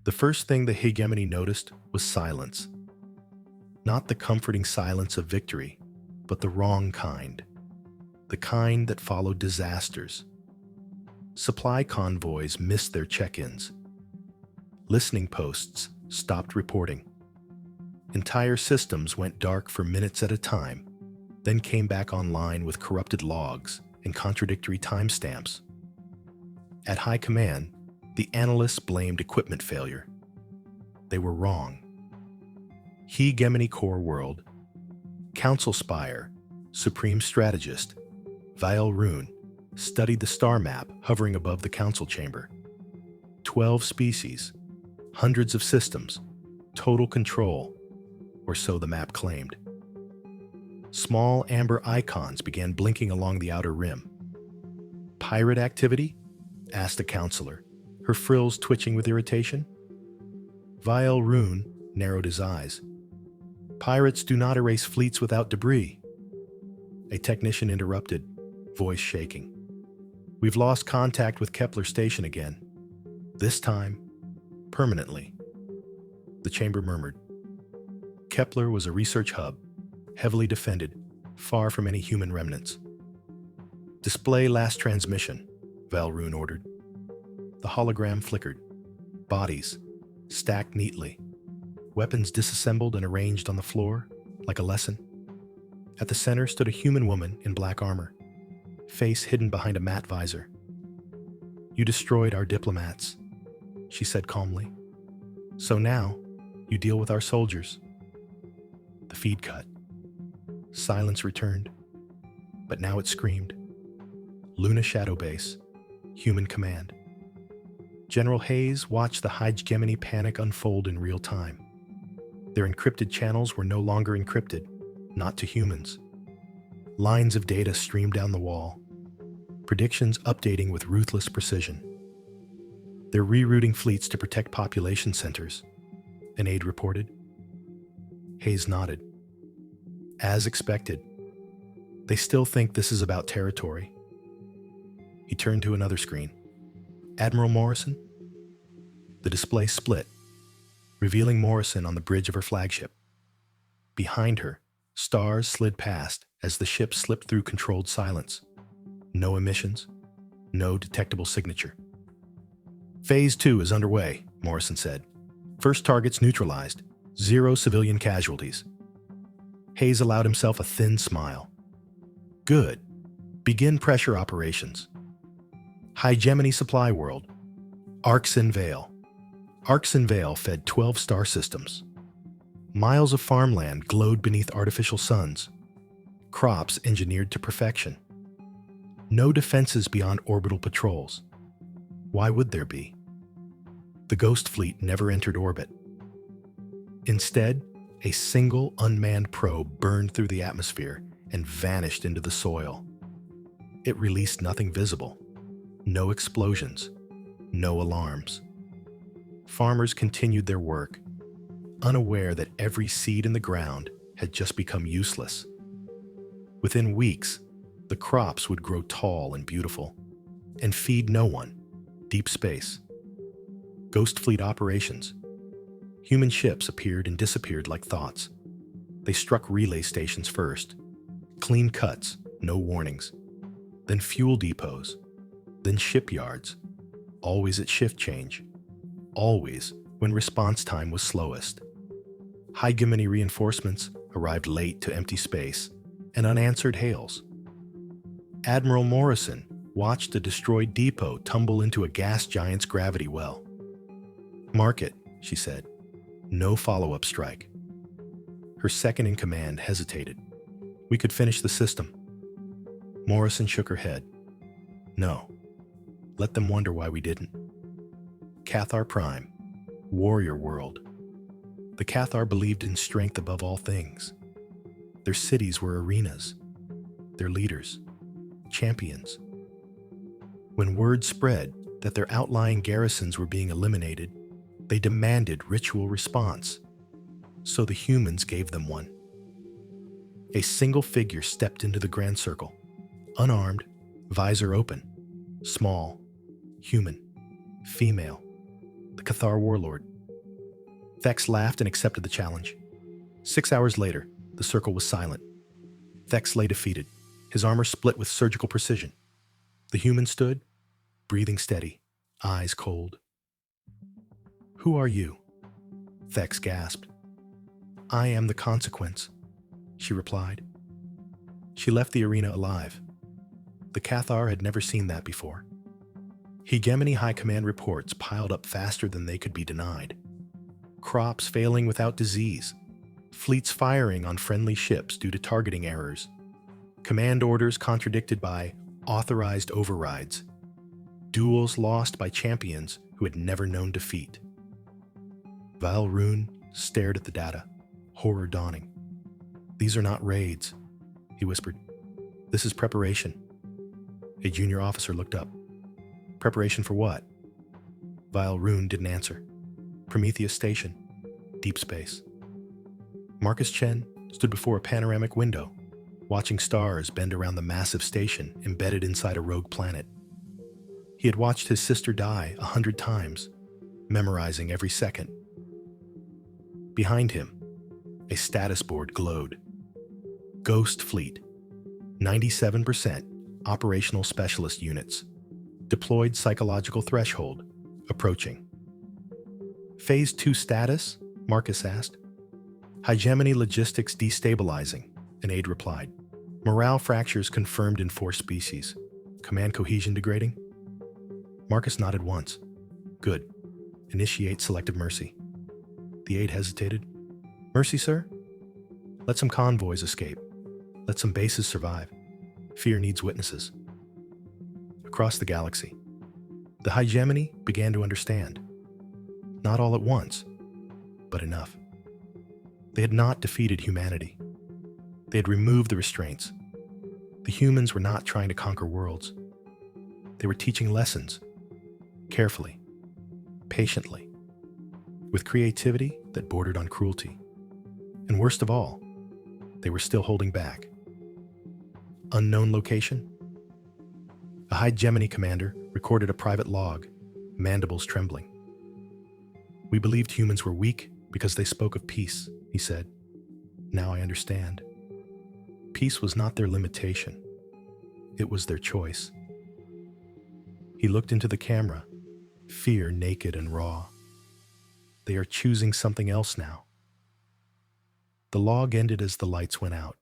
The first thing the Hijgemony noticed was silence. Not the comforting silence of victory, but the wrong kind. The kind that followed disasters. Supply convoys missed their check-ins. Listening posts stopped reporting. Entire systems went dark for minutes at a time, then came back online with corrupted logs and contradictory timestamps. At high command, the analysts blamed equipment failure. They were wrong. Hijgemony Core World, Council Spire, Supreme Strategist, Vial Rune, studied the star map hovering above the council chamber. 12 species, hundreds of systems, total control, or so the map claimed. Small amber icons began blinking along the outer rim. Pirate activity? Asked a counselor, her frills twitching with irritation. Vial Rune narrowed his eyes. Pirates do not erase fleets without debris. A technician interrupted, voice shaking. We've lost contact with Kepler Station again. This time, permanently. The chamber murmured. Kepler was a research hub, heavily defended, far from any human remnants. Display last transmission, Vial Rune ordered. The hologram flickered. Bodies, stacked neatly. Weapons disassembled and arranged on the floor, like a lesson. At the center stood a human woman in black armor, face hidden behind a matte visor. You destroyed our diplomats, she said calmly. So now, you deal with our soldiers. The feed cut. Silence returned, but now it screamed. Luna Shadow Base, human command. General Hayes watched the Hijgemony panic unfold in real time. Their encrypted channels were no longer encrypted, not to humans. Lines of data streamed down the wall, predictions updating with ruthless precision. They're rerouting fleets to protect population centers, an aide reported. Hayes nodded. As expected. They still think this is about territory. He turned to another screen. Admiral Morrison? The display split, revealing Morrison on the bridge of her flagship. Behind her, stars slid past as the ship slipped through controlled silence. No emissions, no detectable signature. Phase 2 is underway, Morrison said. First targets neutralized, 0 civilian casualties. Hayes allowed himself a thin smile. Good. Begin pressure operations. Hijgemony Supply World. Arxen Vale. Arxen Vale fed 12 star systems. Miles of farmland glowed beneath artificial suns. Crops engineered to perfection. No defenses beyond orbital patrols. Why would there be? The Ghost Fleet never entered orbit. Instead, a single unmanned probe burned through the atmosphere and vanished into the soil. It released nothing visible. No explosions. No alarms. Farmers continued their work, unaware that every seed in the ground had just become useless. Within weeks, the crops would grow tall and beautiful and feed no one. Deep space. Ghost Fleet operations. Human ships appeared and disappeared like thoughts. They struck relay stations first. Clean cuts, no warnings. Then fuel depots. Then shipyards. Always at shift change. Always when response time was slowest. Hijgemony reinforcements arrived late to empty space and unanswered hails. Admiral Morrison watched a destroyed depot tumble into a gas giant's gravity well. Mark it, she said. No follow-up strike. Her second-in-command hesitated. We could finish the system. Morrison shook her head. No. Let them wonder why we didn't. Cathar Prime. Warrior world. The Cathar believed in strength above all things. Their cities were arenas. Their leaders. Champions. When word spread that their outlying garrisons were being eliminated, they demanded ritual response. So the humans gave them one. A single figure stepped into the grand circle. Unarmed, visor open. Small. Human. Female. The Cathar warlord. Thex laughed and accepted the challenge. 6 hours later, the circle was silent. Thex lay defeated, his armor split with surgical precision. The human stood, breathing steady, eyes cold. "Who are you?" Thex gasped. "I am the consequence," she replied. She left the arena alive. The Cathar had never seen that before. Hijgemony High Command reports piled up faster than they could be denied. Crops failing without disease, fleets firing on friendly ships due to targeting errors, command orders contradicted by authorized overrides, duels lost by champions who had never known defeat. Val Rune stared at the data, horror dawning. "These are not raids," he whispered. "This is preparation." A junior officer looked up. "Preparation for what?" Val Rune didn't answer. "Prometheus Station, deep space." Marcus Chen stood before a panoramic window, watching stars bend around the massive station embedded inside a rogue planet. He had watched his sister die 100 times, memorizing every second. Behind him, a status board glowed. Ghost Fleet, 97% operational specialist units, deployed psychological threshold, approaching. "Phase 2 status?" Marcus asked. "Hijgemony logistics destabilizing," an aide replied. "Morale fractures confirmed in 4 species. Command cohesion degrading?" Marcus nodded once. "Good. Initiate selective mercy." The aide hesitated. "Mercy, sir?" "Let some convoys escape. Let some bases survive. Fear needs witnesses." Across the galaxy, the Hijgemony began to understand. Not all at once, but enough. They had not defeated humanity. They had removed the restraints. The humans were not trying to conquer worlds. They were teaching lessons, carefully, patiently, with creativity that bordered on cruelty. And worst of all, they were still holding back. Unknown location? A Hijgemony commander recorded a private log, mandibles trembling. "We believed humans were weak because they spoke of peace," he said. "Now I understand. Peace was not their limitation. It was their choice." He looked into the camera, fear naked and raw. They are choosing something else now. The log ended as the lights went out.